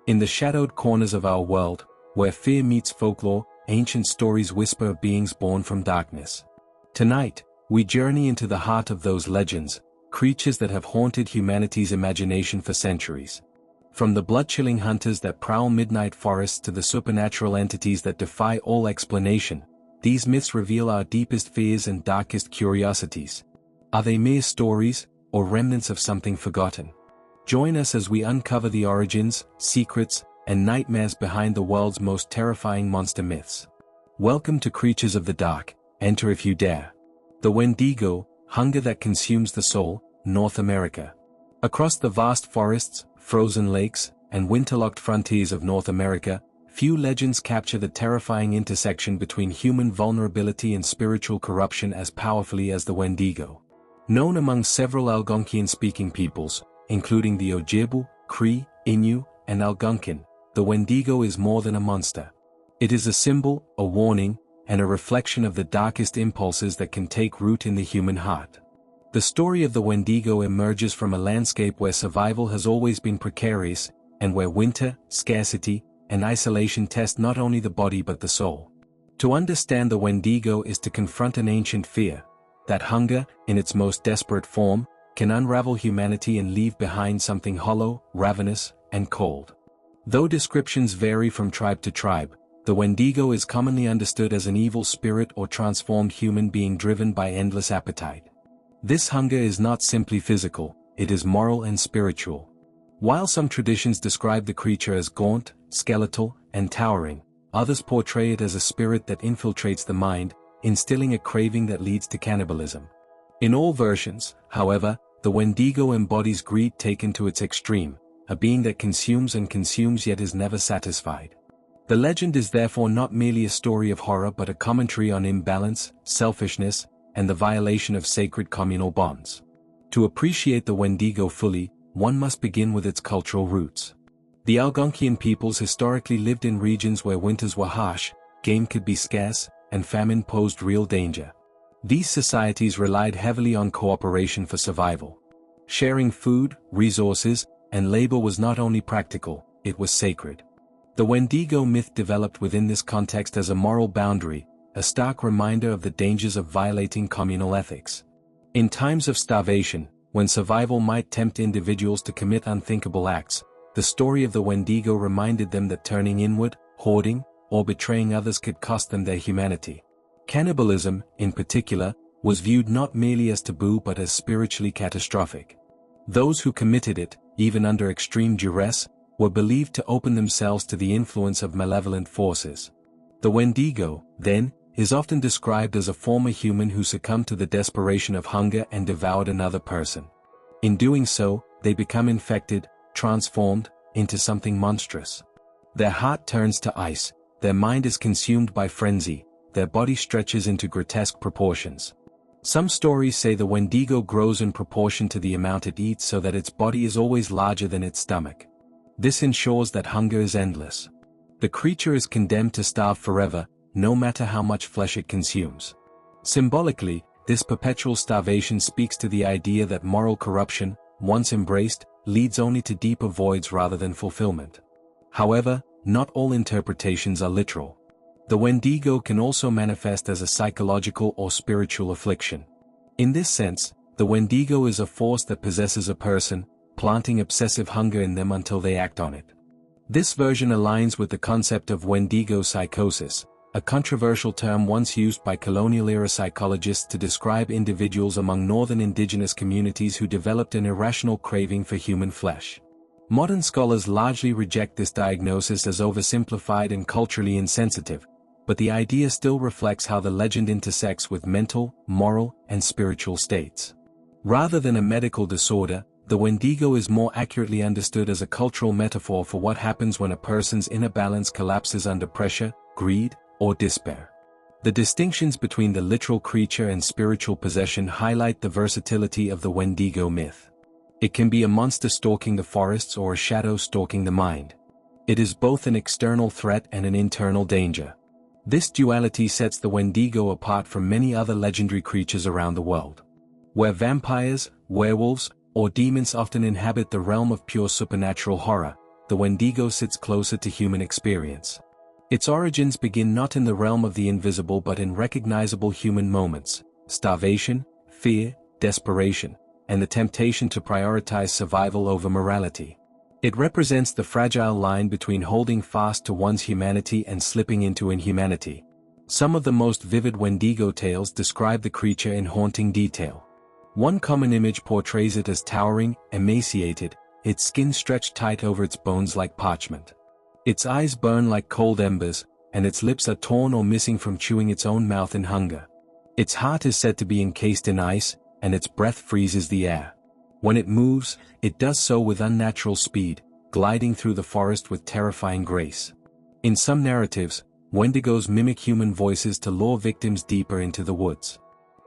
In the shadowed corners of our world, where fear meets folklore, ancient stories whisper of beings born from darkness. Tonight, we journey into the heart of those legends, creatures that have haunted humanity's imagination for centuries. From the blood-chilling hunters that prowl midnight forests to the supernatural entities that defy all explanation, these myths reveal our deepest fears and darkest curiosities. Are they mere stories, or remnants of something forgotten? Join us as we uncover the origins, secrets, and nightmares behind the world's most terrifying monster myths. Welcome to Creatures of the Dark. Enter if you dare. The Wendigo, hunger that consumes the soul, North America. Across the vast forests, frozen lakes, and winterlocked frontiers of North America, few legends capture the terrifying intersection between human vulnerability and spiritual corruption as powerfully as the Wendigo. Known among several Algonquian-speaking peoples, including the Ojibwe, Cree, Innu, and Algonquin, the Wendigo is more than a monster. It is a symbol, a warning, and a reflection of the darkest impulses that can take root in the human heart. The story of the Wendigo emerges from a landscape where survival has always been precarious, and where winter, scarcity, and isolation test not only the body but the soul. To understand the Wendigo is to confront an ancient fear, that hunger, in its most desperate form, can unravel humanity and leave behind something hollow, ravenous, and cold. Though descriptions vary from tribe to tribe, the Wendigo is commonly understood as an evil spirit or transformed human being driven by endless appetite. This hunger is not simply physical, it is moral and spiritual. While some traditions describe the creature as gaunt, skeletal, and towering, others portray it as a spirit that infiltrates the mind, instilling a craving that leads to cannibalism. In all versions, however, the Wendigo embodies greed taken to its extreme, a being that consumes and consumes yet is never satisfied. The legend is therefore not merely a story of horror but a commentary on imbalance, selfishness, and the violation of sacred communal bonds. To appreciate the Wendigo fully, one must begin with its cultural roots. The Algonquian peoples historically lived in regions where winters were harsh, game could be scarce, and famine posed real danger. These societies relied heavily on cooperation for survival. Sharing food, resources, and labor was not only practical, it was sacred. The Wendigo myth developed within this context as a moral boundary, a stark reminder of the dangers of violating communal ethics. In times of starvation, when survival might tempt individuals to commit unthinkable acts, the story of the Wendigo reminded them that turning inward, hoarding, or betraying others could cost them their humanity. Cannibalism, in particular, was viewed not merely as taboo but as spiritually catastrophic. Those who committed it, even under extreme duress, were believed to open themselves to the influence of malevolent forces. The Wendigo, then, is often described as a former human who succumbed to the desperation of hunger and devoured another person. In doing so, they become infected, transformed, into something monstrous. Their heart turns to ice, their mind is consumed by frenzy, their body stretches into grotesque proportions. Some stories say the Wendigo grows in proportion to the amount it eats so that its body is always larger than its stomach. This ensures that hunger is endless. The creature is condemned to starve forever, no matter how much flesh it consumes. Symbolically, this perpetual starvation speaks to the idea that moral corruption, once embraced, leads only to deeper voids rather than fulfillment. However, not all interpretations are literal. The Wendigo can also manifest as a psychological or spiritual affliction. In this sense, the Wendigo is a force that possesses a person, planting obsessive hunger in them until they act on it. This version aligns with the concept of Wendigo psychosis, a controversial term once used by colonial-era psychologists to describe individuals among northern indigenous communities who developed an irrational craving for human flesh. Modern scholars largely reject this diagnosis as oversimplified and culturally insensitive, but the idea still reflects how the legend intersects with mental, moral, and spiritual states. Rather than a medical disorder, the Wendigo is more accurately understood as a cultural metaphor for what happens when a person's inner balance collapses under pressure, greed, or despair. The distinctions between the literal creature and spiritual possession highlight the versatility of the Wendigo myth. It can be a monster stalking the forests or a shadow stalking the mind. It is both an external threat and an internal danger. This duality sets the Wendigo apart from many other legendary creatures around the world. Where vampires, werewolves, or demons often inhabit the realm of pure supernatural horror, the Wendigo sits closer to human experience. Its origins begin not in the realm of the invisible but in recognizable human moments: starvation, fear, desperation, and the temptation to prioritize survival over morality. It represents the fragile line between holding fast to one's humanity and slipping into inhumanity. Some of the most vivid Wendigo tales describe the creature in haunting detail. One common image portrays it as towering, emaciated, its skin stretched tight over its bones like parchment. Its eyes burn like cold embers, and its lips are torn or missing from chewing its own mouth in hunger. Its heart is said to be encased in ice, and its breath freezes the air. When it moves, it does so with unnatural speed, gliding through the forest with terrifying grace. In some narratives, Wendigos mimic human voices to lure victims deeper into the woods.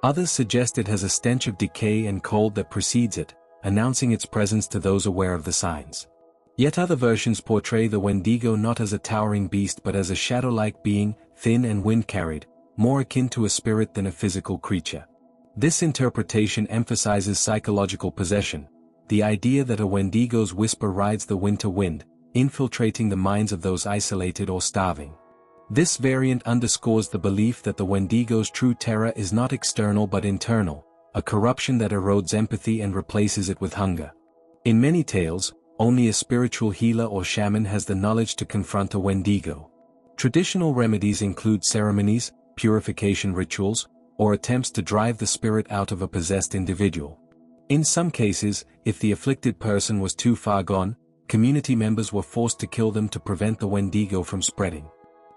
Others suggest it has a stench of decay and cold that precedes it, announcing its presence to those aware of the signs. Yet other versions portray the Wendigo not as a towering beast but as a shadow-like being, thin and wind-carried, more akin to a spirit than a physical creature. This interpretation emphasizes psychological possession, the idea that a Wendigo's whisper rides the winter wind, infiltrating the minds of those isolated or starving. This variant underscores the belief that the Wendigo's true terror is not external but internal, a corruption that erodes empathy and replaces it with hunger. In many tales, only a spiritual healer or shaman has the knowledge to confront a Wendigo. Traditional remedies include ceremonies, purification rituals, or attempts to drive the spirit out of a possessed individual. In some cases, if the afflicted person was too far gone, community members were forced to kill them to prevent the Wendigo from spreading.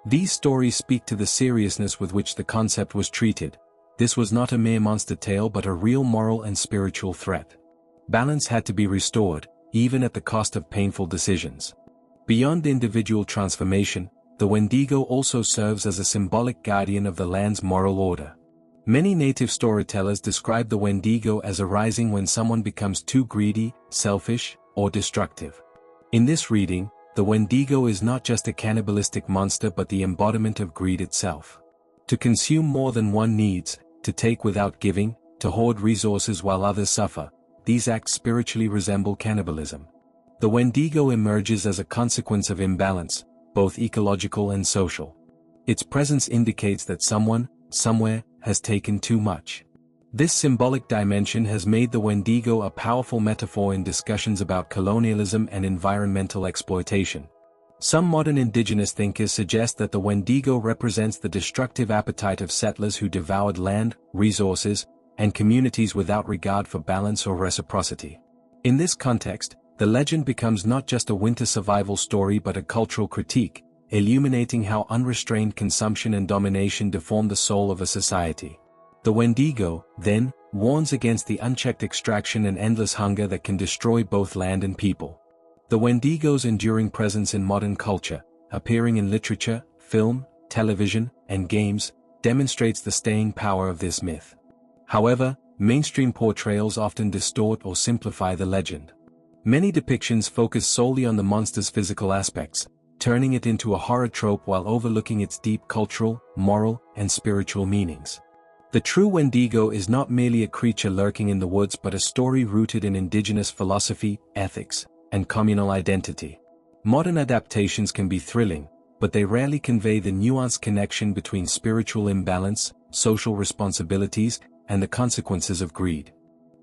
These stories speak to the seriousness with which the concept was treated. This was not a mere monster tale but a real moral and spiritual threat. Balance had to be restored, even at the cost of painful decisions. Beyond individual transformation, the Wendigo also serves as a symbolic guardian of the land's moral order. Many native storytellers describe the Wendigo as arising when someone becomes too greedy, selfish, or destructive. In this reading, the Wendigo is not just a cannibalistic monster but the embodiment of greed itself. To consume more than one needs, to take without giving, to hoard resources while others suffer, these acts spiritually resemble cannibalism. The Wendigo emerges as a consequence of imbalance, both ecological and social. Its presence indicates that someone, somewhere, has taken too much. This symbolic dimension has made the Wendigo a powerful metaphor in discussions about colonialism and environmental exploitation. Some modern indigenous thinkers suggest that the Wendigo represents the destructive appetite of settlers who devoured land, resources, and communities without regard for balance or reciprocity. In this context, the legend becomes not just a winter survival story but a cultural critique, illuminating how unrestrained consumption and domination deform the soul of a society. The Wendigo, then, warns against the unchecked extraction and endless hunger that can destroy both land and people. The Wendigo's enduring presence in modern culture, appearing in literature, film, television, and games, demonstrates the staying power of this myth. However, mainstream portrayals often distort or simplify the legend. Many depictions focus solely on the monster's physical aspects, turning it into a horror trope while overlooking its deep cultural, moral, and spiritual meanings. The true Wendigo is not merely a creature lurking in the woods but a story rooted in indigenous philosophy, ethics, and communal identity. Modern adaptations can be thrilling, but they rarely convey the nuanced connection between spiritual imbalance, social responsibilities, and the consequences of greed.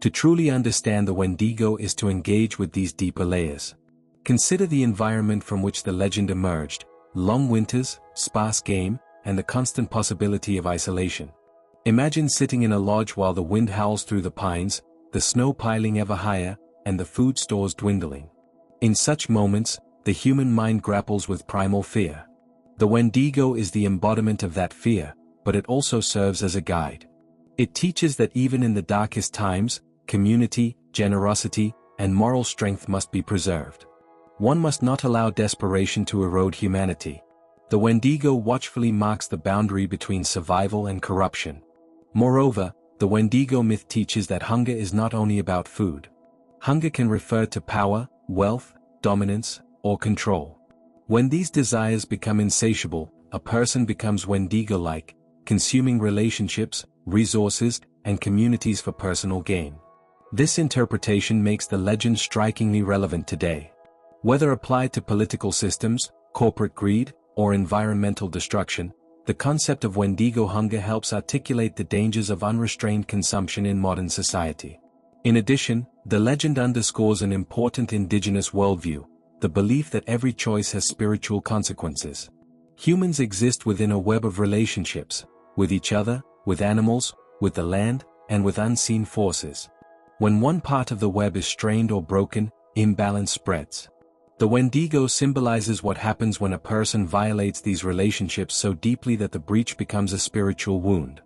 To truly understand the Wendigo is to engage with these deeper layers. Consider the environment from which the legend emerged: long winters, sparse game, and the constant possibility of isolation. Imagine sitting in a lodge while the wind howls through the pines, the snow piling ever higher, and the food stores dwindling. In such moments, the human mind grapples with primal fear. The Wendigo is the embodiment of that fear, but it also serves as a guide. It teaches that even in the darkest times, community, generosity, and moral strength must be preserved. One must not allow desperation to erode humanity. The Wendigo watchfully marks the boundary between survival and corruption. Moreover, the Wendigo myth teaches that hunger is not only about food. Hunger can refer to power, wealth, dominance, or control. When these desires become insatiable, a person becomes Wendigo-like, consuming relationships, resources, and communities for personal gain. This interpretation makes the legend strikingly relevant today. Whether applied to political systems, corporate greed, or environmental destruction, the concept of Wendigo hunger helps articulate the dangers of unrestrained consumption in modern society. In addition, the legend underscores an important indigenous worldview, the belief that every choice has spiritual consequences. Humans exist within a web of relationships, with each other, with animals, with the land, and with unseen forces. When one part of the web is strained or broken, imbalance spreads. The Wendigo symbolizes what happens when a person violates these relationships so deeply that the breach becomes a spiritual wound.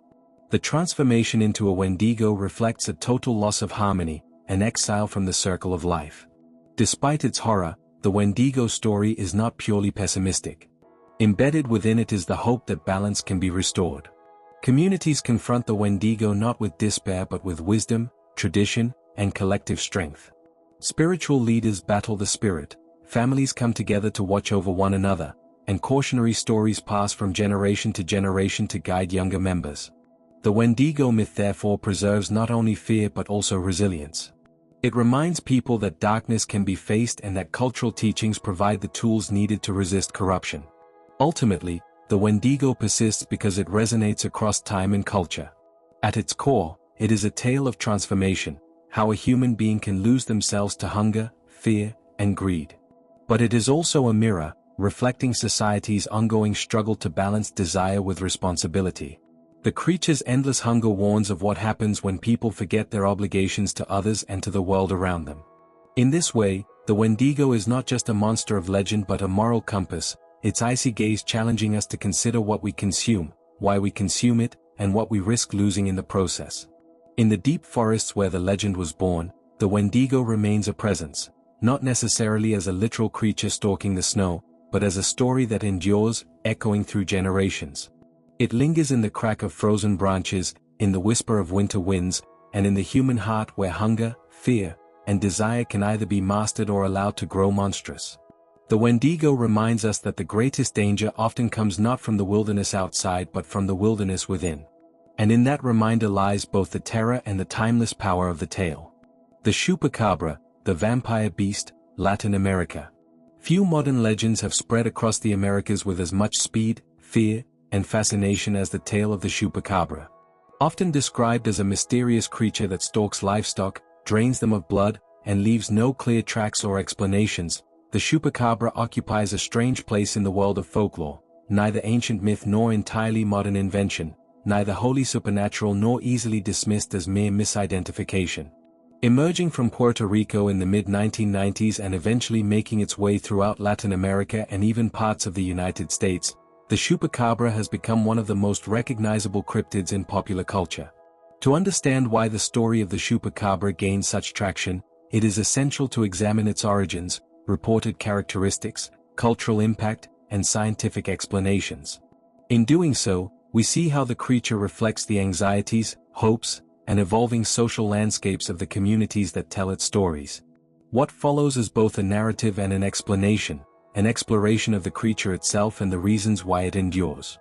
The transformation into a Wendigo reflects a total loss of harmony, an exile from the circle of life. Despite its horror, the Wendigo story is not purely pessimistic. Embedded within it is the hope that balance can be restored. Communities confront the Wendigo not with despair but with wisdom, tradition, and collective strength. Spiritual leaders battle the spirit, families come together to watch over one another, and cautionary stories pass from generation to guide younger members. The Wendigo myth therefore preserves not only fear but also resilience. It reminds people that darkness can be faced and that cultural teachings provide the tools needed to resist corruption. Ultimately, the Wendigo persists because it resonates across time and culture. At its core, it is a tale of transformation, how a human being can lose themselves to hunger, fear, and greed. But it is also a mirror, reflecting society's ongoing struggle to balance desire with responsibility. The creature's endless hunger warns of what happens when people forget their obligations to others and to the world around them. In this way, the Wendigo is not just a monster of legend but a moral compass, its icy gaze challenging us to consider what we consume, why we consume it, and what we risk losing in the process. In the deep forests where the legend was born, the Wendigo remains a presence, not necessarily as a literal creature stalking the snow, but as a story that endures, echoing through generations. It lingers in the crack of frozen branches, in the whisper of winter winds, and in the human heart where hunger, fear, and desire can either be mastered or allowed to grow monstrous. The Wendigo reminds us that the greatest danger often comes not from the wilderness outside but from the wilderness within. And in that reminder lies both the terror and the timeless power of the tale. The Chupacabra, the vampire beast, Latin America. Few modern legends have spread across the Americas with as much speed, fear, and fascination as the tale of the Chupacabra. Often described as a mysterious creature that stalks livestock, drains them of blood, and leaves no clear tracks or explanations, the Chupacabra occupies a strange place in the world of folklore, neither ancient myth nor entirely modern invention, neither wholly supernatural nor easily dismissed as mere misidentification. Emerging from Puerto Rico in the mid-1990s and eventually making its way throughout Latin America and even parts of the United States, the Chupacabra has become one of the most recognizable cryptids in popular culture. To understand why the story of the Chupacabra gained such traction, it is essential to examine its origins, reported characteristics, cultural impact, and scientific explanations. In doing so, we see how the creature reflects the anxieties, hopes, and evolving social landscapes of the communities that tell its stories. What follows is both a narrative and an explanation, an exploration of the creature itself and the reasons why it endures.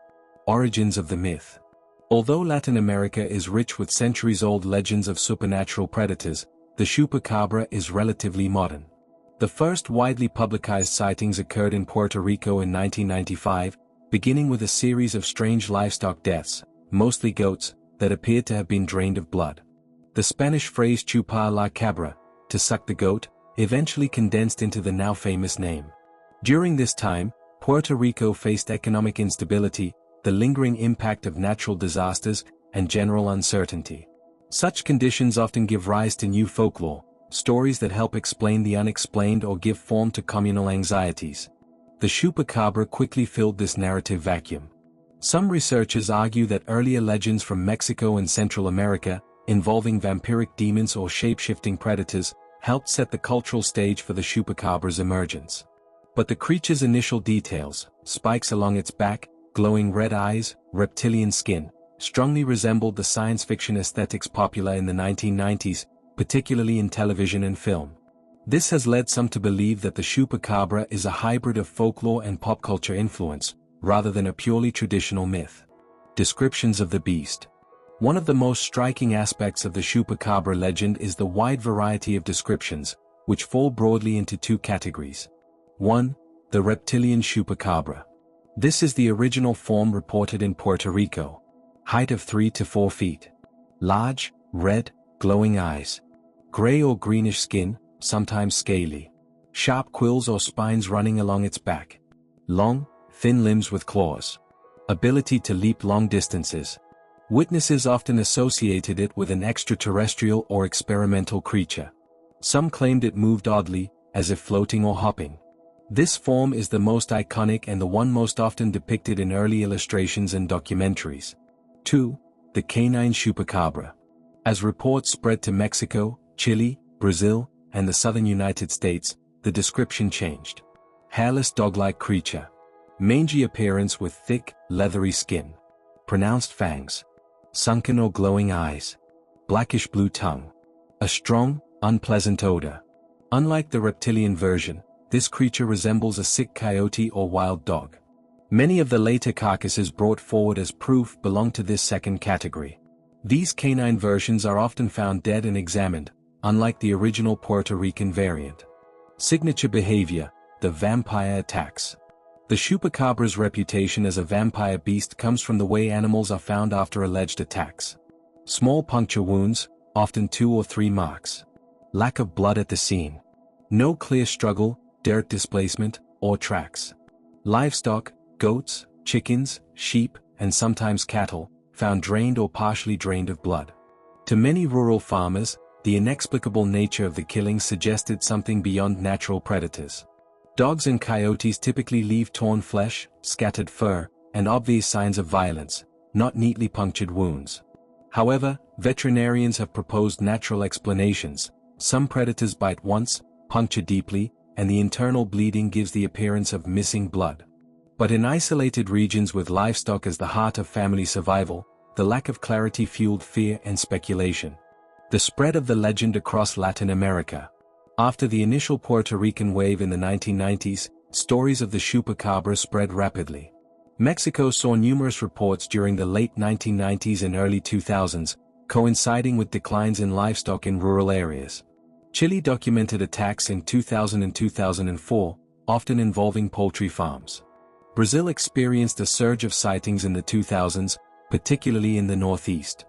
Origins of the myth. Although Latin America is rich with centuries-old legends of supernatural predators, the Chupacabra is relatively modern. The first widely publicized sightings occurred in Puerto Rico in 1995, beginning with a series of strange livestock deaths, mostly goats, that appeared to have been drained of blood. The Spanish phrase chupar la cabra, to suck the goat, eventually condensed into the now famous name. During this time, Puerto Rico faced economic instability, the lingering impact of natural disasters, and general uncertainty. Such conditions often give rise to new folklore, stories that help explain the unexplained or give form to communal anxieties. The Chupacabra quickly filled this narrative vacuum. Some researchers argue that earlier legends from Mexico and Central America, involving vampiric demons or shape-shifting predators, helped set the cultural stage for the Chupacabra's emergence. But the creature's initial details, spikes along its back, glowing red eyes, reptilian skin, strongly resembled the science fiction aesthetics popular in the 1990s, particularly in television and film. This has led some to believe that the Chupacabra is a hybrid of folklore and pop culture influence, rather than a purely traditional myth. Descriptions of the beast. One of the most striking aspects of the Chupacabra legend is the wide variety of descriptions, which fall broadly into two categories: 1. The reptilian Chupacabra. This is the original form reported in Puerto Rico. Height of 3 to 4 feet. Large, red, glowing eyes. Gray or greenish skin, sometimes scaly. Sharp quills or spines running along its back. Long, thin limbs with claws. Ability to leap long distances. Witnesses often associated it with an extraterrestrial or experimental creature. Some claimed it moved oddly, as if floating or hopping. This form is the most iconic and the one most often depicted in early illustrations and documentaries. 2. The canine Chupacabra. As reports spread to Mexico, Chile, Brazil, and the southern United States, the description changed. Hairless dog-like creature. Mangy appearance with thick, leathery skin. Pronounced fangs. Sunken or glowing eyes. Blackish blue tongue. A strong, unpleasant odor. Unlike the reptilian version, this creature resembles a sick coyote or wild dog. Many of the later carcasses brought forward as proof belong to this second category. These canine versions are often found dead and examined, unlike the original Puerto Rican variant. Signature behavior: the vampire attacks. The Chupacabra's reputation as a vampire beast comes from the way animals are found after alleged attacks. Small puncture wounds, often 2 or 3 marks. Lack of blood at the scene. No clear struggle, dirt displacement, or tracks. Livestock, goats, chickens, sheep, and sometimes cattle, found drained or partially drained of blood. To many rural farmers, the inexplicable nature of the killings suggested something beyond natural predators. Dogs and coyotes typically leave torn flesh, scattered fur, and obvious signs of violence, not neatly punctured wounds. However, veterinarians have proposed natural explanations. Some predators bite once, puncture deeply, and the internal bleeding gives the appearance of missing blood. But in isolated regions with livestock as the heart of family survival, the lack of clarity fueled fear and speculation. The spread of the legend across Latin America. After the initial Puerto Rican wave in the 1990s, stories of the Chupacabra spread rapidly. Mexico saw numerous reports during the late 1990s and early 2000s, coinciding with declines in livestock in rural areas. Chile documented attacks in 2000 and 2004, often involving poultry farms. Brazil experienced a surge of sightings in the 2000s, particularly in the Northeast.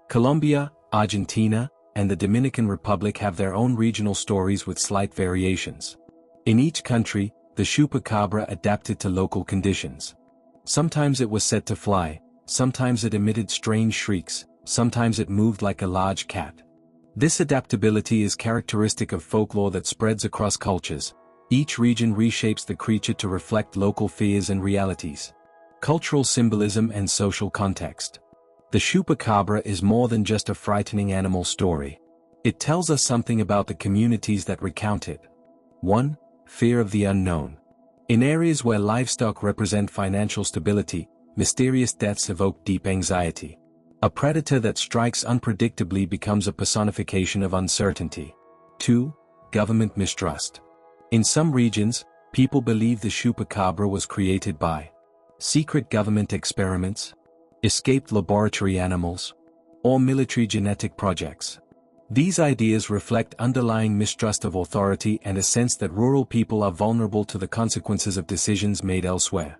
Colombia, Argentina, and the Dominican Republic have their own regional stories with slight variations. In each country, the Chupacabra adapted to local conditions. Sometimes it was said to fly, sometimes it emitted strange shrieks, sometimes it moved like a large cat. This adaptability is characteristic of folklore that spreads across cultures. Each region reshapes the creature to reflect local fears and realities. Cultural symbolism and social context. The Chupacabra is more than just a frightening animal story. It tells us something about the communities that recount it. 1. Fear of the unknown. In areas where livestock represent financial stability, mysterious deaths evoke deep anxiety. A predator that strikes unpredictably becomes a personification of uncertainty. 2. Government mistrust. In some regions, people believe the Chupacabra was created by secret government experiments, escaped laboratory animals, or military genetic projects. These ideas reflect underlying mistrust of authority and a sense that rural people are vulnerable to the consequences of decisions made elsewhere.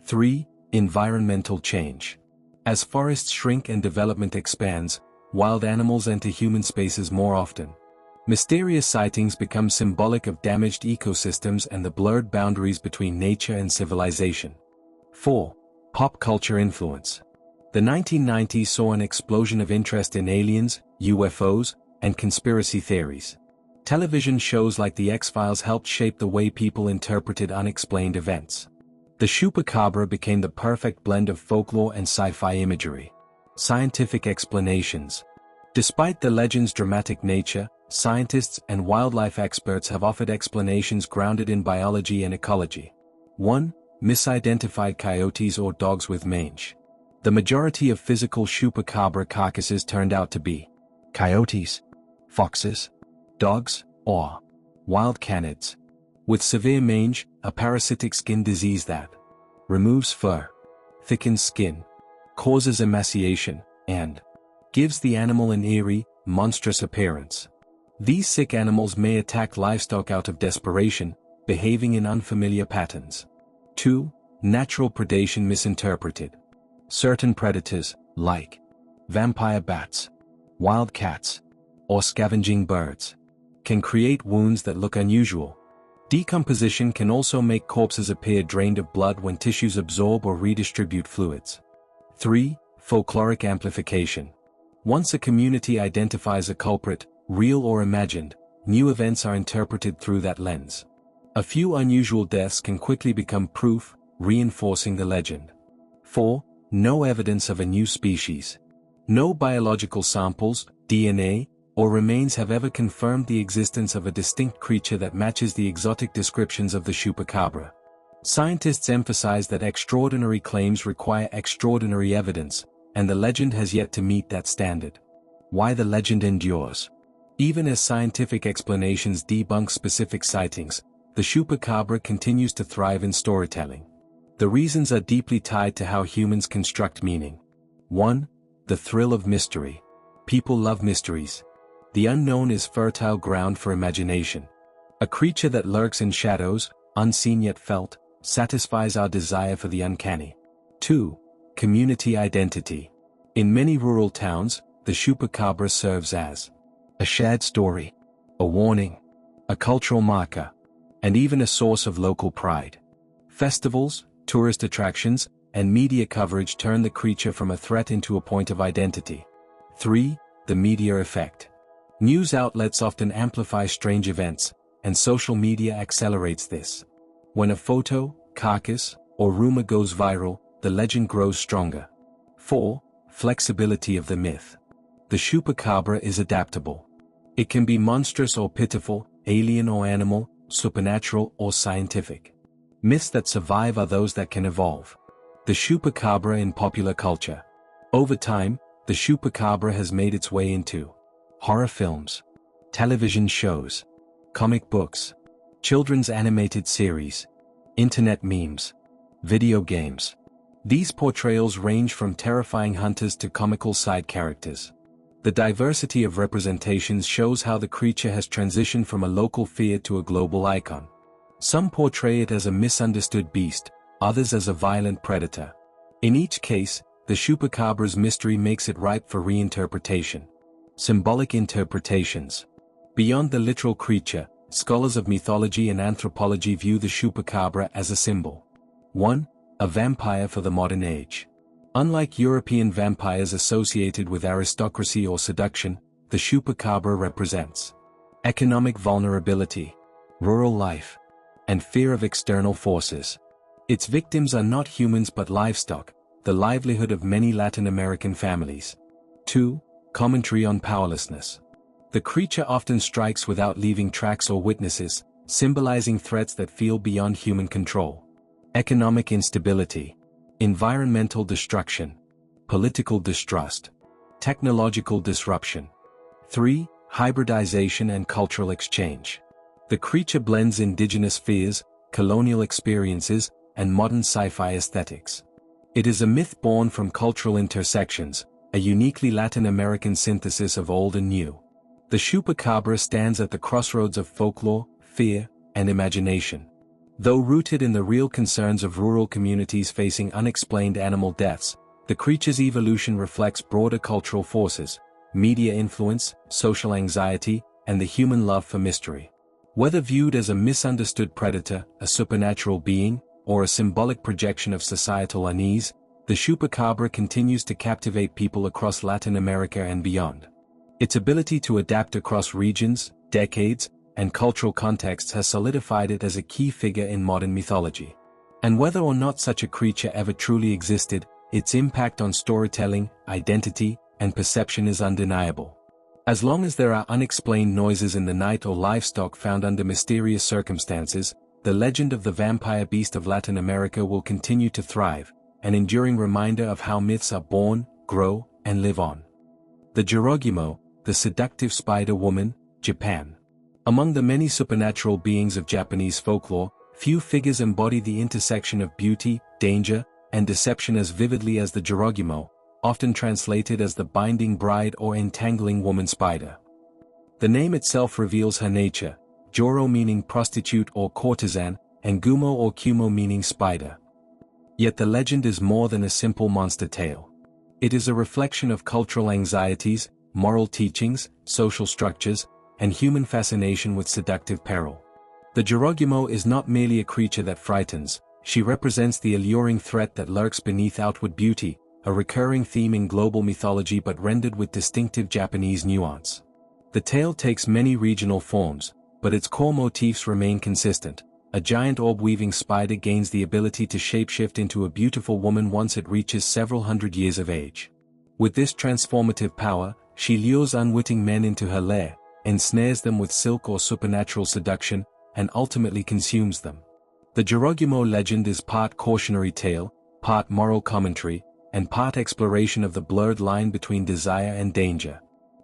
3. Environmental change. As forests shrink and development expands, wild animals enter human spaces more often. Mysterious sightings become symbolic of damaged ecosystems and the blurred boundaries between nature and civilization. 4. Pop culture influence. The 1990s saw an explosion of interest in aliens, UFOs, and conspiracy theories. Television shows like The X-Files helped shape the way people interpreted unexplained events. The Chupacabra became the perfect blend of folklore and sci-fi imagery. Scientific explanations. Despite the legend's dramatic nature, scientists and wildlife experts have offered explanations grounded in biology and ecology. 1. Misidentified coyotes or dogs with mange. The majority of physical Chupacabra carcasses turned out to be coyotes, foxes, dogs, or wild canids. With severe mange, a parasitic skin disease that removes fur, thickens skin, causes emaciation, and gives the animal an eerie, monstrous appearance. These sick animals may attack livestock out of desperation, behaving in unfamiliar patterns. 2. Natural predation misinterpreted. Certain predators, like vampire bats, wild cats, or scavenging birds, can create wounds that look unusual. Decomposition can also make corpses appear drained of blood when tissues absorb or redistribute fluids. 3. Folkloric amplification. Once a community identifies a culprit, real or imagined, new events are interpreted through that lens. A few unusual deaths can quickly become proof, reinforcing the legend. 4. No evidence of a new species. No biological samples, DNA, or remains have ever confirmed the existence of a distinct creature that matches the exotic descriptions of the Chupacabra. Scientists emphasize that extraordinary claims require extraordinary evidence, and the legend has yet to meet that standard. Why the legend endures. Even as scientific explanations debunk specific sightings, the Chupacabra continues to thrive in storytelling. The reasons are deeply tied to how humans construct meaning. 1. The thrill of mystery. People love mysteries. The unknown is fertile ground for imagination. A creature that lurks in shadows, unseen yet felt, satisfies our desire for the uncanny. 2. Community identity. In many rural towns, the Chupacabra serves as a shared story, a warning, a cultural marker, and even a source of local pride. Festivals, tourist attractions, and media coverage turn the creature from a threat into a point of identity. 3. The media effect. News outlets often amplify strange events, and social media accelerates this. When a photo, carcass, or rumor goes viral, the legend grows stronger. 4. Flexibility of the myth. The Chupacabra is adaptable. It can be monstrous or pitiful, alien or animal, supernatural or scientific. Myths that survive are those that can evolve. The Chupacabra in popular culture. Over time, the Chupacabra has made its way into horror films, television shows, comic books, children's animated series, internet memes, video games. These portrayals range from terrifying hunters to comical side characters. The diversity of representations shows how the creature has transitioned from a local fear to a global icon. Some portray it as a misunderstood beast, others as a violent predator. In each case, the Chupacabra's mystery makes it ripe for reinterpretation. Symbolic interpretations. Beyond the literal creature, scholars of mythology and anthropology view the Chupacabra as a symbol. 1. A vampire for the modern age. Unlike European vampires associated with aristocracy or seduction, the Chupacabra represents economic vulnerability, rural life, and fear of external forces. Its victims are not humans but livestock, the livelihood of many Latin American families. 2. Commentary on powerlessness. The creature often strikes without leaving tracks or witnesses, symbolizing threats that feel beyond human control. Economic instability, environmental destruction, political distrust, technological disruption. 3. Hybridization and cultural exchange. The creature blends indigenous fears, colonial experiences, and modern sci-fi aesthetics. It is a myth born from cultural intersections, a uniquely Latin American synthesis of old and new. The Chupacabra stands at the crossroads of folklore, fear, and imagination. Though rooted in the real concerns of rural communities facing unexplained animal deaths, the creature's evolution reflects broader cultural forces, media influence, social anxiety, and the human love for mystery. Whether viewed as a misunderstood predator, a supernatural being, or a symbolic projection of societal unease, the Chupacabra continues to captivate people across Latin America and beyond. Its ability to adapt across regions, decades, and cultural contexts has solidified it as a key figure in modern mythology. And whether or not such a creature ever truly existed, its impact on storytelling, identity, and perception is undeniable. As long as there are unexplained noises in the night or livestock found under mysterious circumstances, the legend of the vampire beast of Latin America will continue to thrive, an enduring reminder of how myths are born, grow, and live on. The Jorōgumo, the seductive spider woman, Japan. Among the many supernatural beings of Japanese folklore, few figures embody the intersection of beauty, danger, and deception as vividly as the Jorōgumo, often translated as the binding bride or entangling woman spider. The name itself reveals her nature. Joro meaning prostitute or courtesan, and Gumo or Kumo meaning spider. Yet the legend is more than a simple monster tale. It is a reflection of cultural anxieties, moral teachings, social structures, and human fascination with seductive peril. The Jorōgumo is not merely a creature that frightens, she represents the alluring threat that lurks beneath outward beauty, a recurring theme in global mythology but rendered with distinctive Japanese nuance. The tale takes many regional forms, but its core motifs remain consistent. A giant orb-weaving spider gains the ability to shapeshift into a beautiful woman once it reaches several hundred years of age. With this transformative power, she lures unwitting men into her lair, ensnares them with silk or supernatural seduction, and ultimately consumes them. The Jorōgumo legend is part cautionary tale, part moral commentary, and part exploration of the blurred line between desire and danger.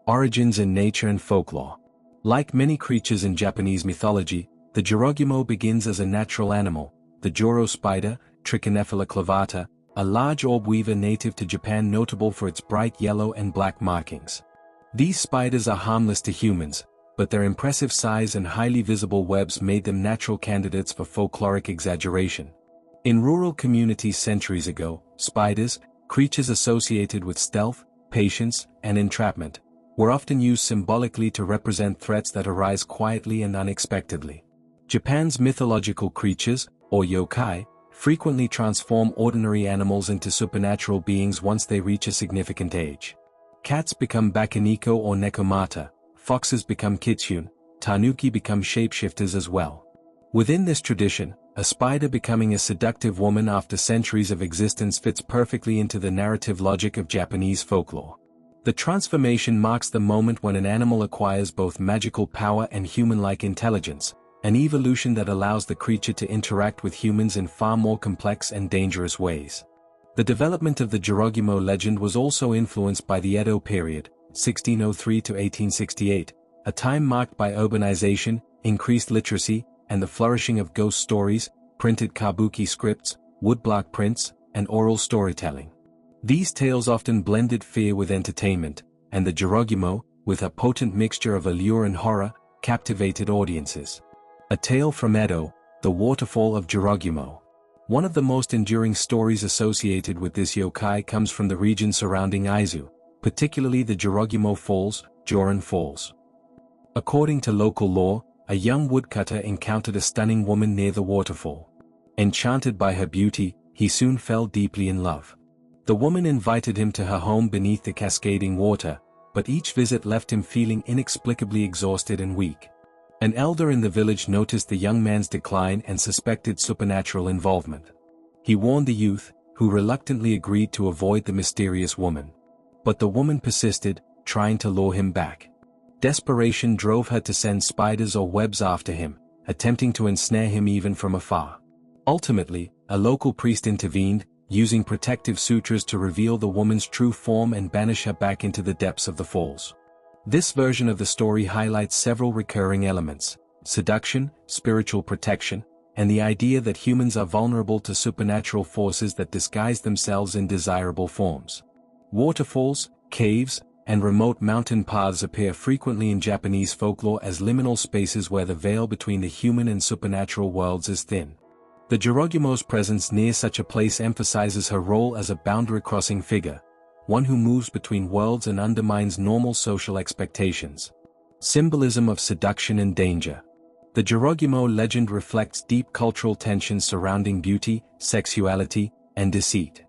Origins in nature and folklore. Like many creatures in Japanese mythology, the Jorōgumo begins as a natural animal, the Joro spider, Trichonephila clavata, a large orb weaver native to Japan notable for its bright yellow and black markings. These spiders are harmless to humans, but their impressive size and highly visible webs made them natural candidates for folkloric exaggeration. In rural communities centuries ago, spiders, creatures associated with stealth, patience, and entrapment, were often used symbolically to represent threats that arise quietly and unexpectedly. Japan's mythological creatures, or yokai, frequently transform ordinary animals into supernatural beings once they reach a significant age. Cats become bakaniko or nekomata, foxes become kitsune, tanuki become shapeshifters as well. Within this tradition, a spider becoming a seductive woman after centuries of existence fits perfectly into the narrative logic of Japanese folklore. The transformation marks the moment when an animal acquires both magical power and human-like intelligence, an evolution that allows the creature to interact with humans in far more complex and dangerous ways. The development of the Jorōgumo legend was also influenced by the Edo period, 1603 to 1868, a time marked by urbanization, increased literacy, and the flourishing of ghost stories, printed kabuki scripts, woodblock prints, and oral storytelling. These tales often blended fear with entertainment, and the Jorōgumo, with a potent mixture of allure and horror, captivated audiences. A tale from Edo, The Waterfall of Jorōgumo. One of the most enduring stories associated with this yokai comes from the region surrounding Aizu, particularly the Jorōgumo Falls, Joran Falls. According to local lore, a young woodcutter encountered a stunning woman near the waterfall. Enchanted by her beauty, he soon fell deeply in love. The woman invited him to her home beneath the cascading water, but each visit left him feeling inexplicably exhausted and weak. An elder in the village noticed the young man's decline and suspected supernatural involvement. He warned the youth, who reluctantly agreed to avoid the mysterious woman. But the woman persisted, trying to lure him back. Desperation drove her to send spiders or webs after him, attempting to ensnare him even from afar. Ultimately, a local priest intervened, using protective sutras to reveal the woman's true form and banish her back into the depths of the falls. This version of the story highlights several recurring elements: seduction, spiritual protection, and the idea that humans are vulnerable to supernatural forces that disguise themselves in desirable forms. Waterfalls, caves, and remote mountain paths appear frequently in Japanese folklore as liminal spaces where the veil between the human and supernatural worlds is thin. The Jorōgumo's presence near such a place emphasizes her role as a boundary-crossing figure, one who moves between worlds and undermines normal social expectations. Symbolism of seduction and danger. The Jorōgumo legend reflects deep cultural tensions surrounding beauty, sexuality, and deceit.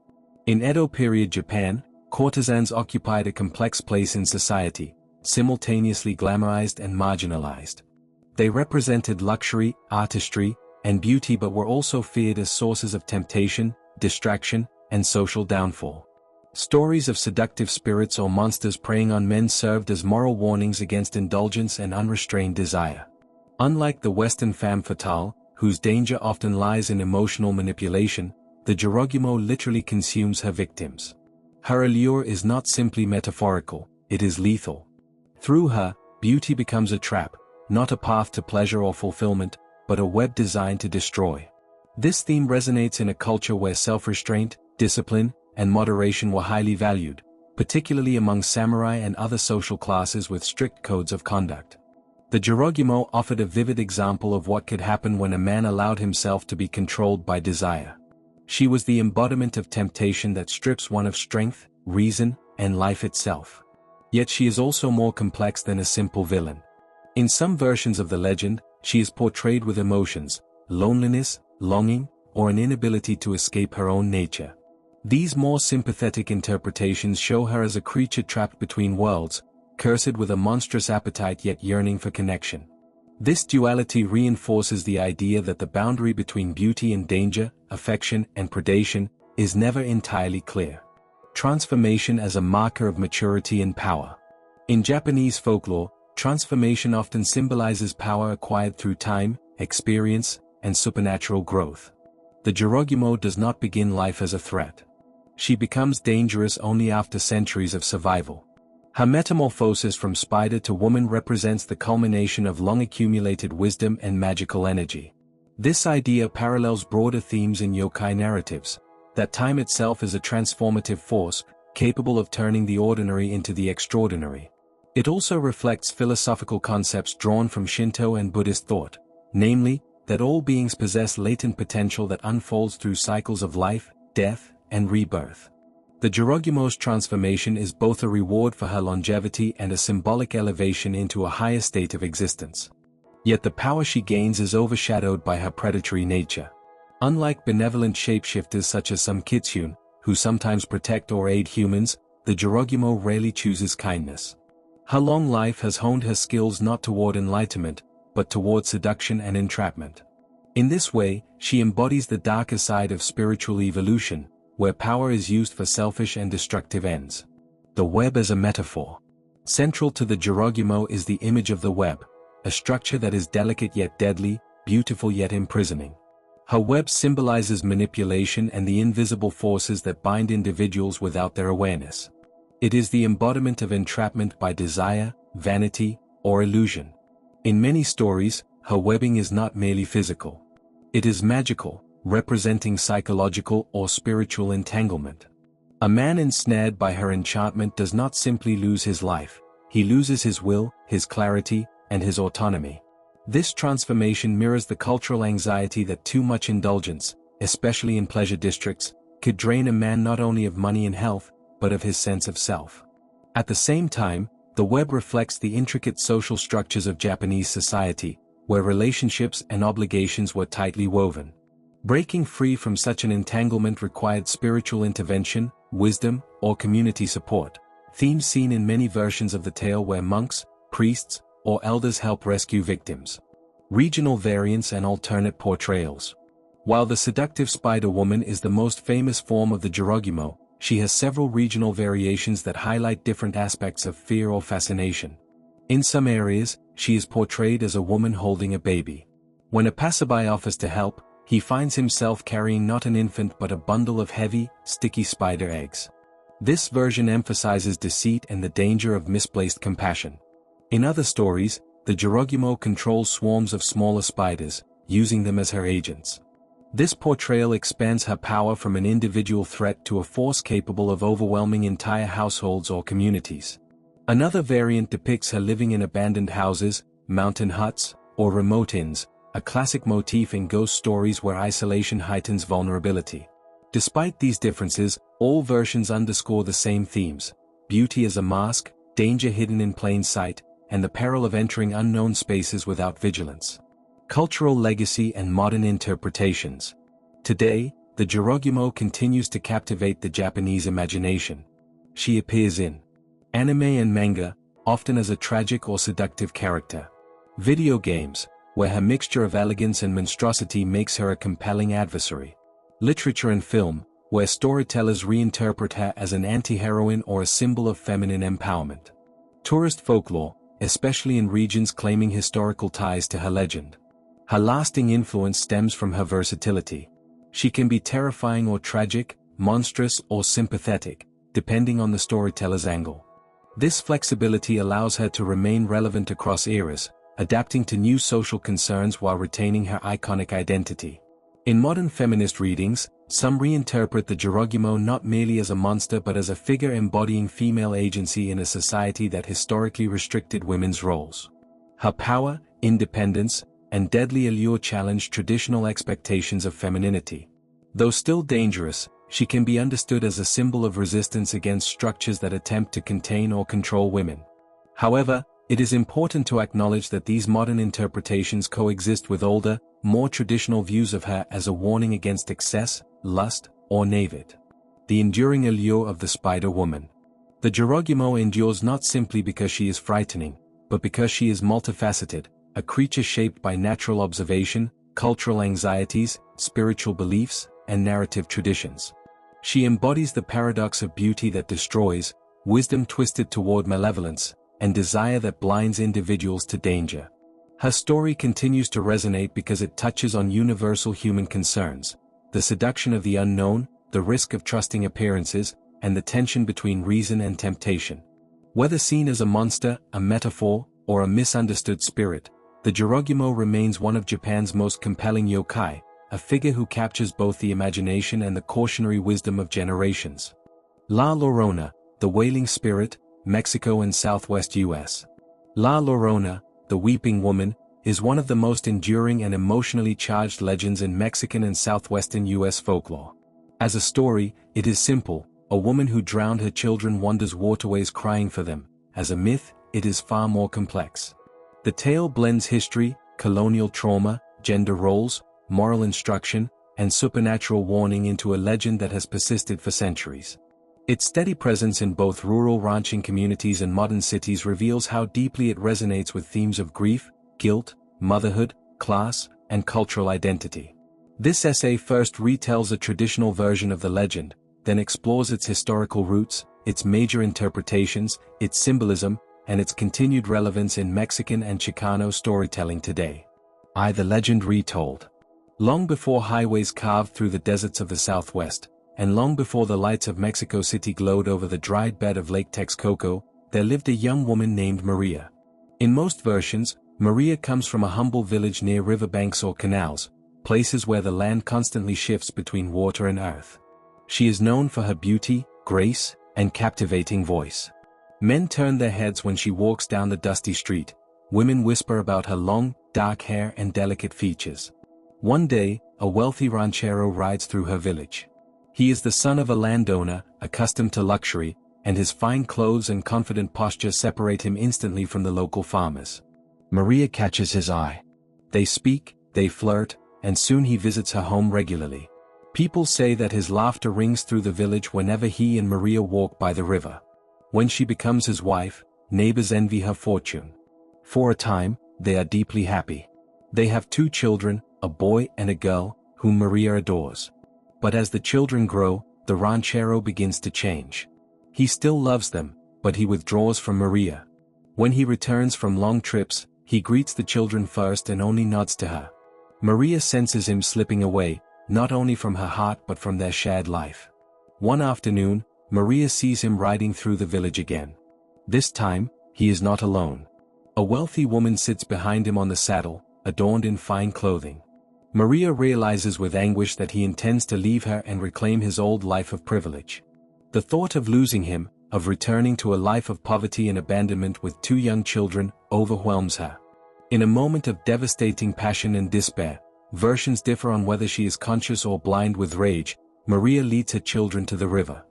In Edo period Japan, courtesans occupied a complex place in society, simultaneously glamorized and marginalized. They represented luxury, artistry, and beauty but were also feared as sources of temptation, distraction, and social downfall. Stories of seductive spirits or monsters preying on men served as moral warnings against indulgence and unrestrained desire. Unlike the Western femme fatale, whose danger often lies in emotional manipulation, the Jorōgumo literally consumes her victims. Her allure is not simply metaphorical, it is lethal. Through her, beauty becomes a trap, not a path to pleasure or fulfillment, but a web designed to destroy. This theme resonates in a culture where self-restraint, discipline, and moderation were highly valued, particularly among samurai and other social classes with strict codes of conduct. The Jorōgumo offered a vivid example of what could happen when a man allowed himself to be controlled by desire. She was the embodiment of temptation that strips one of strength, reason, and life itself. Yet she is also more complex than a simple villain. In some versions of the legend, she is portrayed with emotions, loneliness, longing, or an inability to escape her own nature. These more sympathetic interpretations show her as a creature trapped between worlds, cursed with a monstrous appetite yet yearning for connection. This duality reinforces the idea that the boundary between beauty and danger, affection and predation, is never entirely clear. Transformation as a marker of maturity and power. In Japanese folklore, transformation often symbolizes power acquired through time, experience, and supernatural growth. The Jorōgumo does not begin life as a threat. She becomes dangerous only after centuries of survival. Her metamorphosis from spider to woman represents the culmination of long-accumulated wisdom and magical energy. This idea parallels broader themes in yokai narratives, that time itself is a transformative force, capable of turning the ordinary into the extraordinary. It also reflects philosophical concepts drawn from Shinto and Buddhist thought, namely, that all beings possess latent potential that unfolds through cycles of life, death, and rebirth. The Jorōgumo's transformation is both a reward for her longevity and a symbolic elevation into a higher state of existence. Yet the power she gains is overshadowed by her predatory nature. Unlike benevolent shapeshifters such as some kitsune, who sometimes protect or aid humans, the Jorōgumo rarely chooses kindness. Her long life has honed her skills not toward enlightenment, but toward seduction and entrapment. In this way, she embodies the darker side of spiritual evolution, where power is used for selfish and destructive ends. The web as a metaphor. Central to the Jorōgumo is the image of the web, a structure that is delicate yet deadly, beautiful yet imprisoning. Her web symbolizes manipulation and the invisible forces that bind individuals without their awareness. It is the embodiment of entrapment by desire, vanity, or illusion. In many stories, her webbing is not merely physical. It is magical, representing psychological or spiritual entanglement. A man ensnared by her enchantment does not simply lose his life, he loses his will, his clarity, and his autonomy. This transformation mirrors the cultural anxiety that too much indulgence, especially in pleasure districts, could drain a man not only of money and health, but of his sense of self. At the same time, the web reflects the intricate social structures of Japanese society, where relationships and obligations were tightly woven. Breaking free from such an entanglement required spiritual intervention, wisdom, or community support, themes seen in many versions of the tale where monks, priests, or elders help rescue victims. Regional variants and alternate portrayals. While the seductive spider woman is the most famous form of the Jorōgumo, she has several regional variations that highlight different aspects of fear or fascination. In some areas, she is portrayed as a woman holding a baby. When a passerby offers to help, he finds himself carrying not an infant but a bundle of heavy, sticky spider eggs. This version emphasizes deceit and the danger of misplaced compassion. In other stories, the Jorōgumo controls swarms of smaller spiders, using them as her agents. This portrayal expands her power from an individual threat to a force capable of overwhelming entire households or communities. Another variant depicts her living in abandoned houses, mountain huts, or remote inns, a classic motif in ghost stories where isolation heightens vulnerability. Despite these differences, all versions underscore the same themes: beauty as a mask, danger hidden in plain sight, and the peril of entering unknown spaces without vigilance. Cultural legacy and modern interpretations. Today, the Jorōgumo continues to captivate the Japanese imagination. She appears in anime and manga, often as a tragic or seductive character. Video games, where her mixture of elegance and monstrosity makes her a compelling adversary. Literature and film, where storytellers reinterpret her as an anti-heroine or a symbol of feminine empowerment. Tourist folklore, especially in regions claiming historical ties to her legend. Her lasting influence stems from her versatility. She can be terrifying or tragic, monstrous or sympathetic, depending on the storyteller's angle. This flexibility allows her to remain relevant across eras, adapting to new social concerns while retaining her iconic identity. In modern feminist readings, some reinterpret the Jorōgumo not merely as a monster but as a figure embodying female agency in a society that historically restricted women's roles. Her power, independence, and deadly allure challenge traditional expectations of femininity. Though still dangerous, she can be understood as a symbol of resistance against structures that attempt to contain or control women. However, it is important to acknowledge that these modern interpretations coexist with older, more traditional views of her as a warning against excess, lust, or knavery. The enduring allure of the Spider Woman. The Jorōgumo endures not simply because she is frightening, but because she is multifaceted, a creature shaped by natural observation, cultural anxieties, spiritual beliefs, and narrative traditions. She embodies the paradox of beauty that destroys, wisdom twisted toward malevolence, and desire that blinds individuals to danger. Her story continues to resonate because it touches on universal human concerns: the seduction of the unknown, the risk of trusting appearances, and the tension between reason and temptation. Whether seen as a monster, a metaphor, or a misunderstood spirit, the Jorōgumo remains one of Japan's most compelling yokai, a figure who captures both the imagination and the cautionary wisdom of generations. La Llorona, the Wailing Spirit, Mexico and Southwest U.S. La Llorona, the Weeping Woman, is one of the most enduring and emotionally charged legends in Mexican and southwestern U.S. folklore. As a story, it is simple: a woman who drowned her children wanders waterways crying for them. As a myth, it is far more complex. The tale blends history, colonial trauma, gender roles, moral instruction, and supernatural warning into a legend that has persisted for centuries. Its steady presence in both rural ranching communities and modern cities reveals how deeply it resonates with themes of grief, guilt, motherhood, class, and cultural identity. This essay first retells a traditional version of the legend, then explores its historical roots, its major interpretations, its symbolism, and its continued relevance in Mexican and Chicano storytelling today. The legend retold. Long before highways carved through the deserts of the Southwest, and long before the lights of Mexico City glowed over the dried bed of Lake Texcoco, there lived a young woman named Maria. In most versions, Maria comes from a humble village near riverbanks or canals, places where the land constantly shifts between water and earth. She is known for her beauty, grace, and captivating voice. Men turn their heads when she walks down the dusty street. Women whisper about her long, dark hair and delicate features. One day, a wealthy ranchero rides through her village. He is the son of a landowner, accustomed to luxury, and his fine clothes and confident posture separate him instantly from the local farmers. Maria catches his eye. They speak, they flirt, and soon he visits her home regularly. People say that his laughter rings through the village whenever he and Maria walk by the river. When she becomes his wife, neighbors envy her fortune. For a time, they are deeply happy. They have 2 children, a boy and a girl, whom Maria adores. But as the children grow, the ranchero begins to change. He still loves them, but he withdraws from Maria. When he returns from long trips, he greets the children first and only nods to her. Maria senses him slipping away, not only from her heart but from their shared life. One afternoon, Maria sees him riding through the village again. This time, he is not alone. A wealthy woman sits behind him on the saddle, adorned in fine clothing. Maria realizes with anguish that he intends to leave her and reclaim his old life of privilege. The thought of losing him, of returning to a life of poverty and abandonment with 2 young children, overwhelms her. In a moment of devastating passion and despair, versions differ on whether she is conscious or blind with rage, Maria leads her children to the river.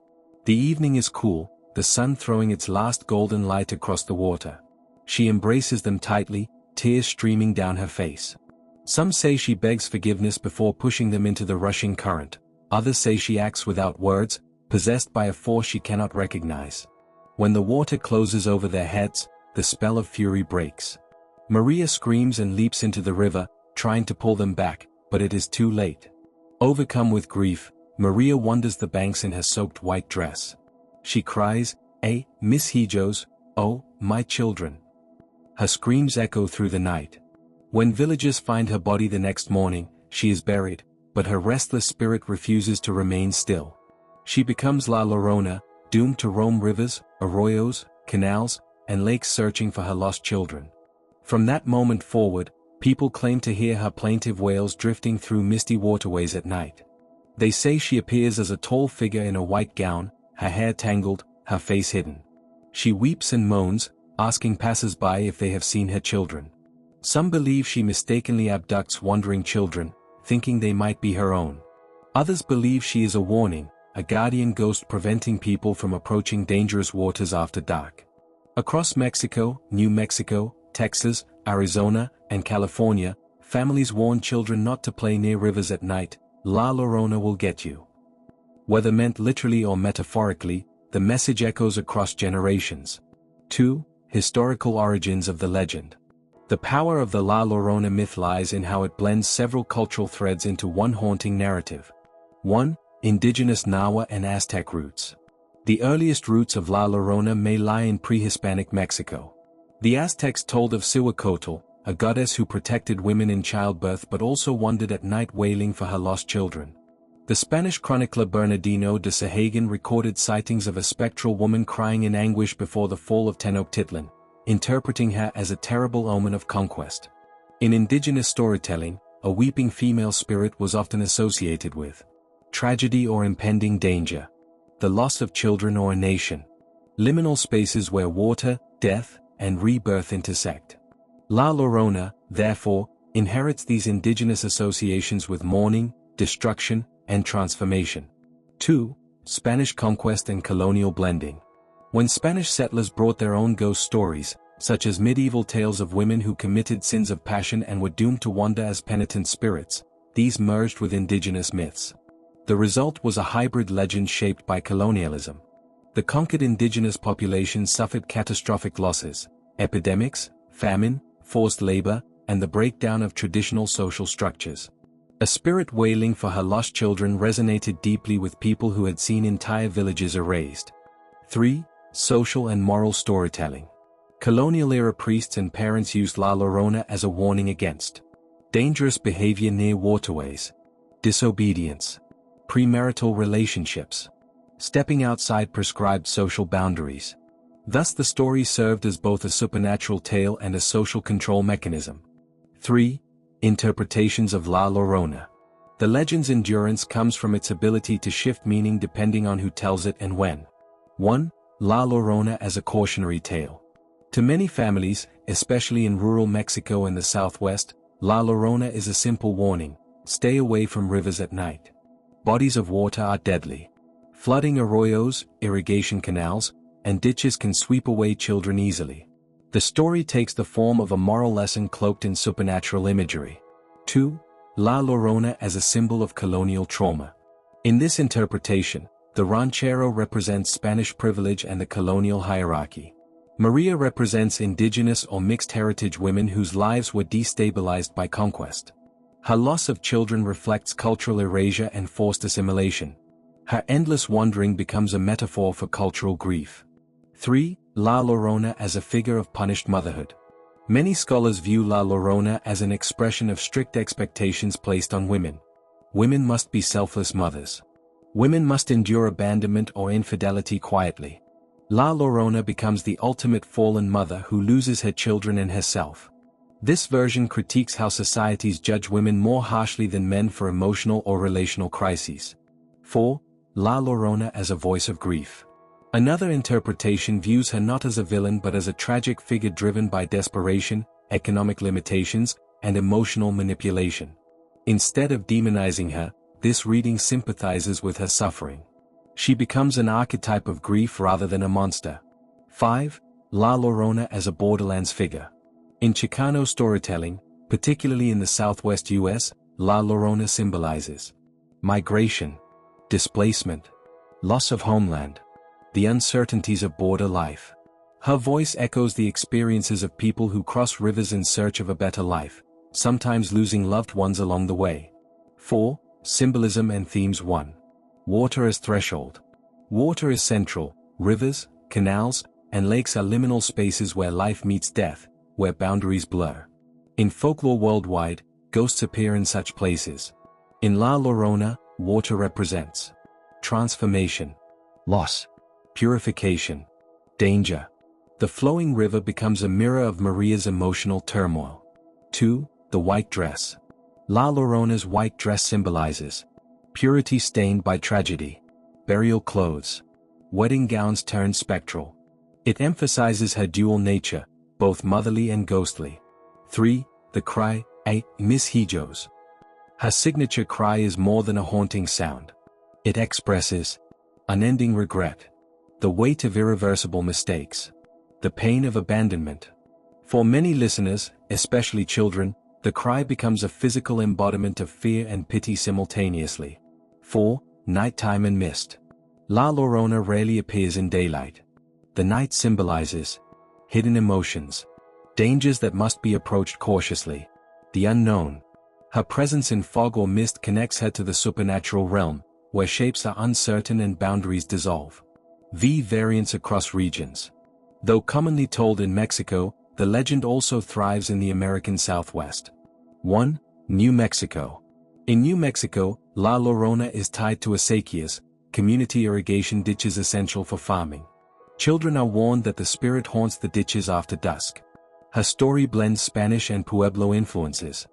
The evening is cool, the sun throwing its last golden light across the water. She embraces them tightly, tears streaming down her face. Some say she begs forgiveness before pushing them into the rushing current. Others say she acts without words, possessed by a force she cannot recognize. When the water closes over their heads, the spell of fury breaks. Maria screams and leaps into the river, trying to pull them back, but it is too late. Overcome with grief, Maria wanders the banks in her soaked white dress. She cries, Mis hijos, oh, my children. Her screams echo through the night. When villagers find her body the next morning, she is buried, but her restless spirit refuses to remain still. She becomes La Llorona, doomed to roam rivers, arroyos, canals, and lakes searching for her lost children. From that moment forward, people claim to hear her plaintive wails drifting through misty waterways at night. They say she appears as a tall figure in a white gown, her hair tangled, her face hidden. She weeps and moans, asking passers-by if they have seen her children. Some believe she mistakenly abducts wandering children, thinking they might be her own. Others believe she is a warning, a guardian ghost preventing people from approaching dangerous waters after dark. Across Mexico, New Mexico, Texas, Arizona, and California, families warn children not to play near rivers at night. La Llorona will get you. Whether meant literally or metaphorically, the message echoes across generations. 2. Historical origins of the legend. The power of the La Llorona myth lies in how it blends several cultural threads into one haunting narrative. 1. Indigenous Nahua and Aztec roots. The earliest roots of La Llorona may lie in pre-Hispanic Mexico. The Aztecs told of Cihuacotl, a goddess who protected women in childbirth but also wandered at night wailing for her lost children. The Spanish chronicler Bernardino de Sahagun recorded sightings of a spectral woman crying in anguish before the fall of Tenochtitlan, interpreting her as a terrible omen of conquest. In indigenous storytelling, a weeping female spirit was often associated with tragedy or impending danger, the loss of children or a nation. Liminal spaces where water, death, and rebirth intersect. La Llorona, therefore, inherits these indigenous associations with mourning, destruction, and transformation. 2. Spanish conquest and colonial blending. When Spanish settlers brought their own ghost stories, such as medieval tales of women who committed sins of passion and were doomed to wander as penitent spirits, these merged with indigenous myths. The result was a hybrid legend shaped by colonialism. The conquered indigenous population suffered catastrophic losses, epidemics, famine, forced labor, and the breakdown of traditional social structures. A spirit wailing for her lost children resonated deeply with people who had seen entire villages erased. 3. Social and moral storytelling. Colonial-era priests and parents used La Llorona as a warning against dangerous behavior near waterways, disobedience, premarital relationships, stepping outside prescribed social boundaries. Thus the story served as both a supernatural tale and a social control mechanism. 3. Interpretations of La Llorona. The legend's endurance comes from its ability to shift meaning depending on who tells it and when. 1. La Llorona as a cautionary tale. To many families, especially in rural Mexico and the Southwest, La Llorona is a simple warning: stay away from rivers at night. Bodies of water are deadly. Flooding arroyos, irrigation canals, and ditches can sweep away children easily. The story takes the form of a moral lesson cloaked in supernatural imagery. 2. La Llorona as a symbol of colonial trauma. In this interpretation, the ranchero represents Spanish privilege and the colonial hierarchy. Maria represents indigenous or mixed heritage women whose lives were destabilized by conquest. Her loss of children reflects cultural erasure and forced assimilation. Her endless wandering becomes a metaphor for cultural grief. 3. La Llorona as a figure of punished motherhood. Many scholars view La Llorona as an expression of strict expectations placed on women. Women must be selfless mothers. Women must endure abandonment or infidelity quietly. La Llorona becomes the ultimate fallen mother who loses her children and herself. This version critiques how societies judge women more harshly than men for emotional or relational crises. 4. La Llorona as a voice of grief. Another interpretation views her not as a villain but as a tragic figure driven by desperation, economic limitations, and emotional manipulation. Instead of demonizing her, this reading sympathizes with her suffering. She becomes an archetype of grief rather than a monster. 5. La Llorona as a Borderlands figure. In Chicano storytelling, particularly in the Southwest U.S., La Llorona symbolizes migration, displacement, loss of homeland, the uncertainties of border life. Her voice echoes the experiences of people who cross rivers in search of a better life, sometimes losing loved ones along the way. 4. Symbolism and themes. 1. Water as threshold. Water is central. Rivers, canals, and lakes are liminal spaces where life meets death, where boundaries blur. In folklore worldwide, ghosts appear in such places. In La Llorona, water represents transformation, loss, purification, danger. The flowing river becomes a mirror of Maria's emotional turmoil. 2. The white dress. La Llorona's white dress symbolizes purity stained by tragedy, burial clothes, wedding gowns turned spectral. It emphasizes her dual nature, both motherly and ghostly. 3. the cry, a Miss Hijos. Her signature cry is more than a haunting sound. It expresses unending regret, the weight of irreversible mistakes, the pain of abandonment. For many listeners, especially children, the cry becomes a physical embodiment of fear and pity simultaneously. 4. Nighttime and mist. La Llorona rarely appears in daylight. The night symbolizes hidden emotions, dangers that must be approached cautiously, the unknown. Her presence in fog or mist connects her to the supernatural realm, where shapes are uncertain and boundaries dissolve. Variants across regions. Though commonly told in Mexico, the legend also thrives in the American Southwest. 1. New Mexico. In New Mexico, La Llorona is tied to acequias, community irrigation ditches essential for farming. Children are warned that the spirit haunts the ditches after dusk. Her story blends Spanish and Pueblo influences.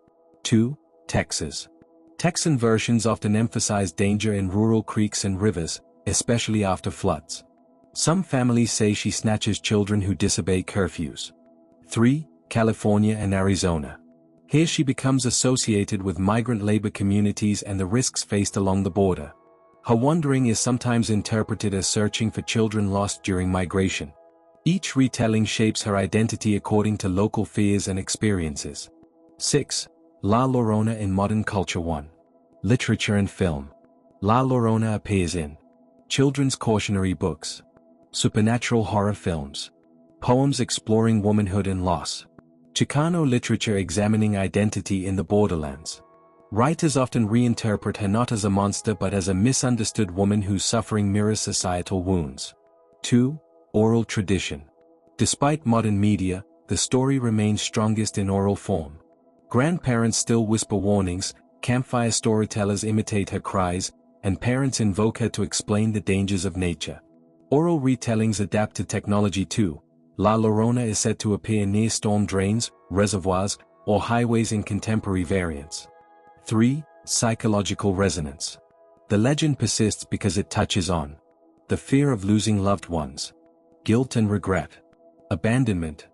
2. Texas. Texan versions often emphasize danger in rural creeks and rivers, especially after floods. Some families say she snatches children who disobey curfews. 3. California and Arizona. Here she becomes associated with migrant labor communities and the risks faced along the border. Her wandering is sometimes interpreted as searching for children lost during migration. Each retelling shapes her identity according to local fears and experiences. 6. La Llorona in modern culture. 1. Literature and film. La Llorona appears in children's cautionary books, supernatural horror films, poems exploring womanhood and loss, Chicano literature examining identity in the borderlands. Writers often reinterpret her not as a monster but as a misunderstood woman whose suffering mirrors societal wounds. 2. Oral tradition. Despite modern media, the story remains strongest in oral form. Grandparents still whisper warnings, campfire storytellers imitate her cries, and parents invoke her to explain the dangers of nature. Oral retellings adapt to technology too. La Llorona is said to appear near storm drains, reservoirs, or highways in contemporary variants. 3. Psychological resonance. The legend persists because it touches on the fear of losing loved ones, guilt and regret, abandonment,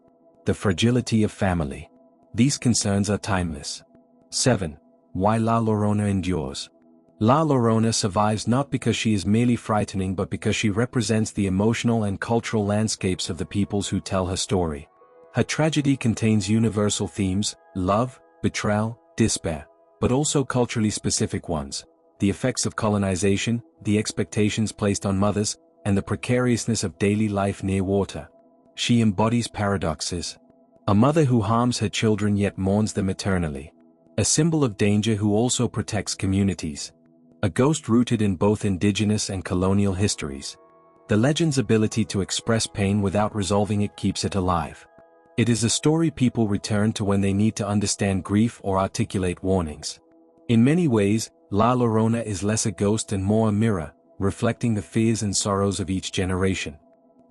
the fragility of family. These concerns are timeless. 7. Why La Llorona endures. La Llorona survives not because she is merely frightening but because she represents the emotional and cultural landscapes of the peoples who tell her story. Her tragedy contains universal themes, love, betrayal, despair, but also culturally specific ones, the effects of colonization, the expectations placed on mothers, and the precariousness of daily life near water. She embodies paradoxes. A mother who harms her children yet mourns them eternally. A symbol of danger who also protects communities. A ghost rooted in both indigenous and colonial histories. The legend's ability to express pain without resolving it keeps it alive. It is a story people return to when they need to understand grief or articulate warnings. In many ways, La Llorona is less a ghost and more a mirror, reflecting the fears and sorrows of each generation.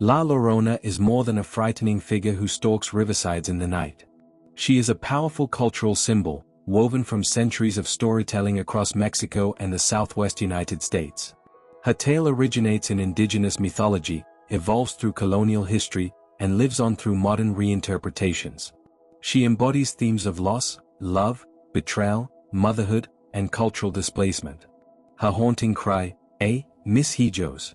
La Llorona is more than a frightening figure who stalks riversides in the night. She is a powerful cultural symbol, woven from centuries of storytelling across Mexico and the Southwest United States. Her tale originates in indigenous mythology, evolves through colonial history, and lives on through modern reinterpretations. She embodies themes of loss, love, betrayal, motherhood, and cultural displacement. Her haunting cry, "A Miss Hijos,"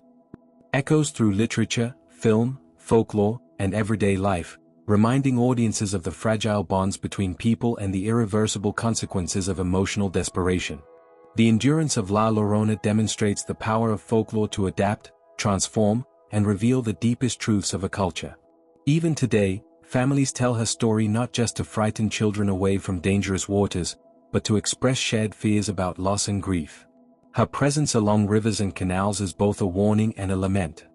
echoes through literature, film, folklore, and everyday life, reminding audiences of the fragile bonds between people and the irreversible consequences of emotional desperation. The endurance of La Llorona demonstrates the power of folklore to adapt, transform, and reveal the deepest truths of a culture. Even today, families tell her story not just to frighten children away from dangerous waters, but to express shared fears about loss and grief. Her presence along rivers and canals is both a warning and a lament.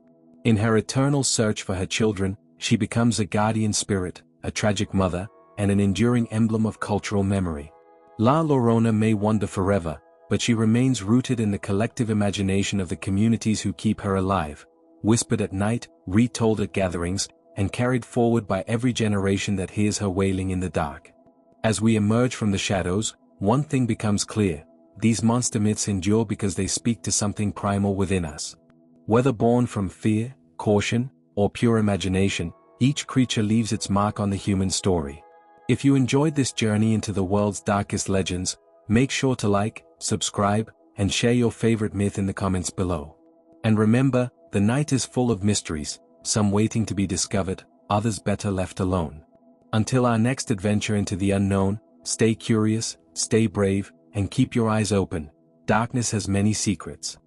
In her eternal search for her children, she becomes a guardian spirit, a tragic mother, and an enduring emblem of cultural memory. La Llorona may wander forever, but she remains rooted in the collective imagination of the communities who keep her alive, whispered at night, retold at gatherings, and carried forward by every generation that hears her wailing in the dark. As we emerge from the shadows, one thing becomes clear: these monster myths endure because they speak to something primal within us. Whether born from fear, caution, or pure imagination, each creature leaves its mark on the human story. If you enjoyed this journey into the world's darkest legends, make sure to like, subscribe, and share your favorite myth in the comments below. And remember, the night is full of mysteries, some waiting to be discovered, others better left alone. Until our next adventure into the unknown, stay curious, stay brave, and keep your eyes open. Darkness has many secrets.